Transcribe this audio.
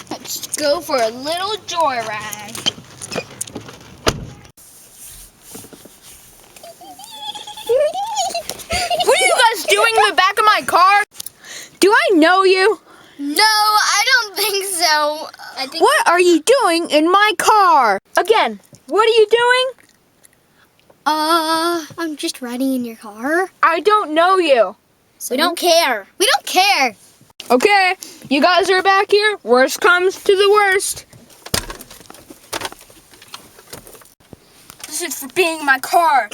Let's go for a little joyride. What are you guys doing in the back of my car? Do I know you? No, I don't think so. What are you doing in my car? Again, what are you doing? I'm just riding in your car. I don't know you. So we don't care. We don't care. Okay, you guys are back here. Worst comes to the worst. This is for being in my car.